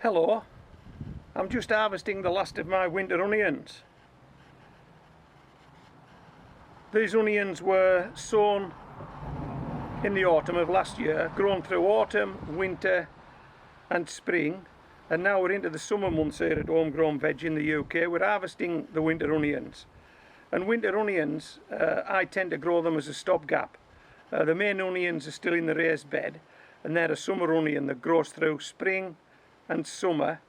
Hello, I'm just harvesting the last of my winter onions. These onions were sown in the autumn of last year, grown through autumn, winter and spring, and now we're into the summer months here at Home Grown Veg in the UK. We're harvesting the winter onions. And winter onions, I tend to grow them as a stopgap. The main onions are still in the raised bed, and they're a summer onion that grows through spring and summer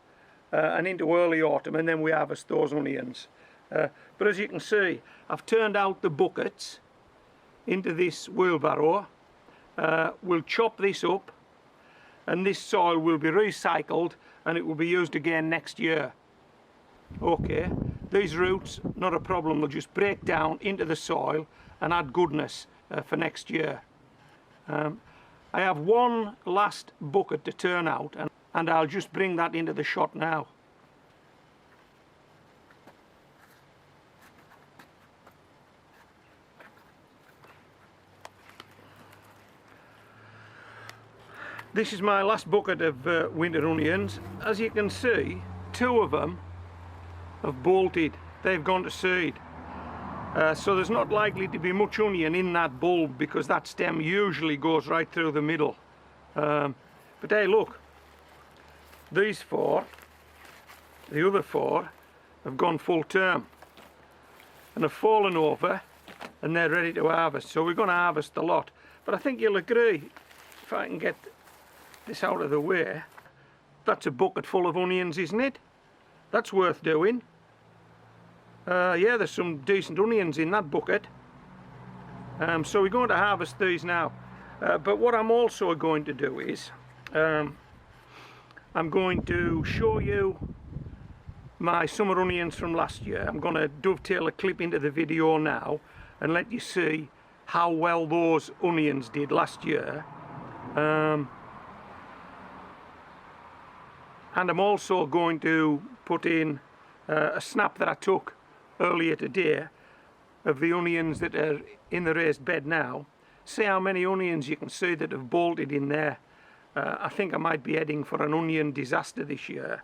and into early autumn, and then we harvest those onions. But as you can see, I've turned out the buckets into this wheelbarrow. We'll chop this up, and this soil will be recycled and it will be used again next year. Okay, these roots, not a problem, they'll just break down into the soil and add goodness for next year. I have one last bucket to turn out, and I'll just bring that into the shot now. This is my last bucket of winter onions. As you can see, two of them have bolted. They've gone to seed. So there's not likely to be much onion in that bulb, because that stem usually goes right through the middle. But hey, look, these four, the other four, have gone full term and have fallen over, and they're ready to harvest. So we're going to harvest a lot. But I think you'll agree, if I can get this out of the way, that's a bucket full of onions, isn't it? That's worth doing. Yeah, there's some decent onions in that bucket. So we're going to harvest these now. But what I'm also going to do is I'm going to show you my summer onions from last year. I'm going to dovetail a clip into the video now and let you see how well those onions did last year. And I'm also going to put in a snap that I took earlier today of the onions that are in the raised bed now. See how many onions you can see that have bolted in there. I think I might be heading for an onion disaster this year.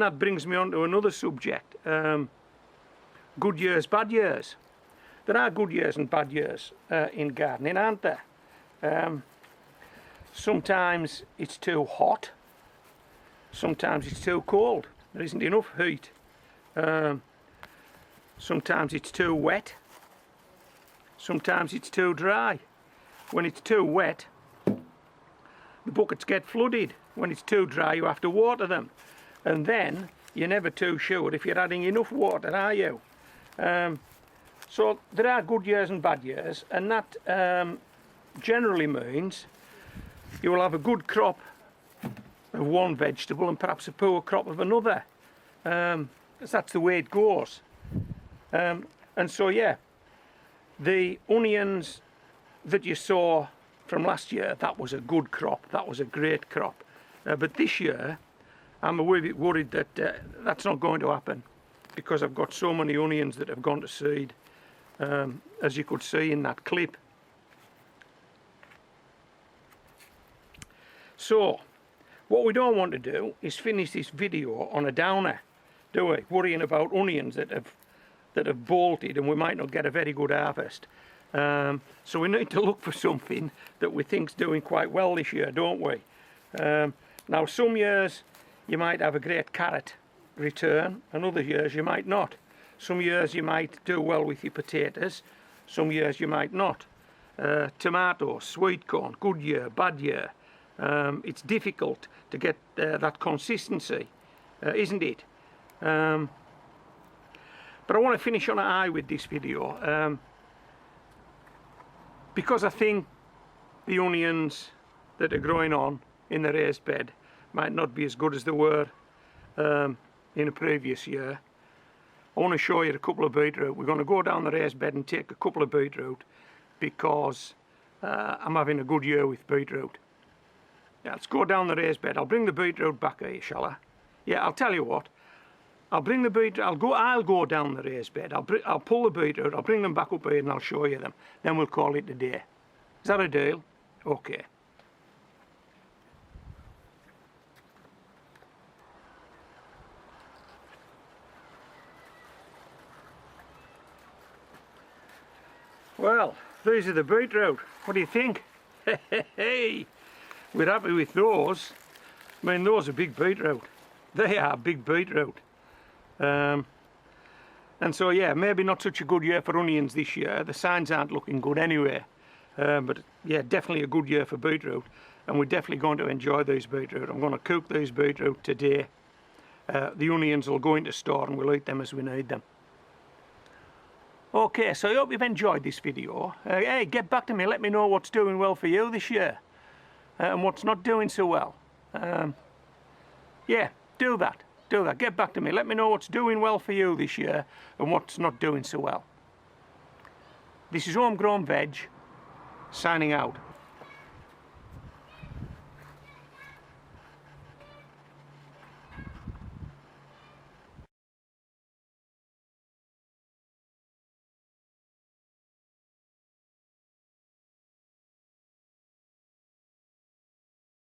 And that brings me on to another subject. Good years, bad years. There are good years and bad years in gardening, aren't there? Sometimes it's too hot. Sometimes it's too cold. There isn't enough heat. Sometimes it's too wet. Sometimes it's too dry. When it's too wet, the buckets get flooded. When it's too dry, you have to water them. And then you're never too sure if you're adding enough water, are you? So there are good years and bad years, and that generally means you will have a good crop of one vegetable and perhaps a poor crop of another. That's the way it goes. And so yeah, the onions that you saw from last year, that was a good crop, that was a great crop. But this year I'm a wee bit worried that that's not going to happen, because I've got so many onions that have gone to seed, as you could see in that clip. So what we don't want to do is finish this video on a downer, do we? Worrying about onions that have bolted and we might not get a very good harvest. So we need to look for something that we think's doing quite well this year, don't we? Now some years you might have a great carrot return, and other years you might not. Some years you might do well with your potatoes, some years you might not. Tomatoes, sweet corn, good year, bad year. It's difficult to get that consistency, isn't it? But I want to finish on a high with this video, because I think the onions that are growing on in the raised bed might not be as good as they were in a previous year. I want to show you a couple of beetroot. We're going to go down the raised bed and take a couple of beetroot, because I'm having a good year with beetroot. Yeah, let's go down the raised bed. I'll bring the beetroot back here, shall I? Yeah, I'll tell you what. I'll bring the beetroot. I'll go down the raised bed. I'll pull the beetroot. I'll bring them back up here and I'll show you them. Then we'll call it a day. Is that a deal? Okay. Well, these are the beetroot. What do you think? Hey, we're happy with those. I mean, those are big beetroot. They are big beetroot. And so yeah, maybe not such a good year for onions this year. The signs aren't looking good anyway. But yeah, definitely a good year for beetroot. And we're definitely going to enjoy these beetroot. I'm going to cook these beetroot today. The onions will go into store and we'll eat them as we need them. Okay, so I hope you've enjoyed this video. Hey, get back to me, let me know what's doing well for you this year and what's not doing so well. Yeah, do that. Get back to me, let me know what's doing well for you this year and what's not doing so well. This is Home Grown Veg, signing out.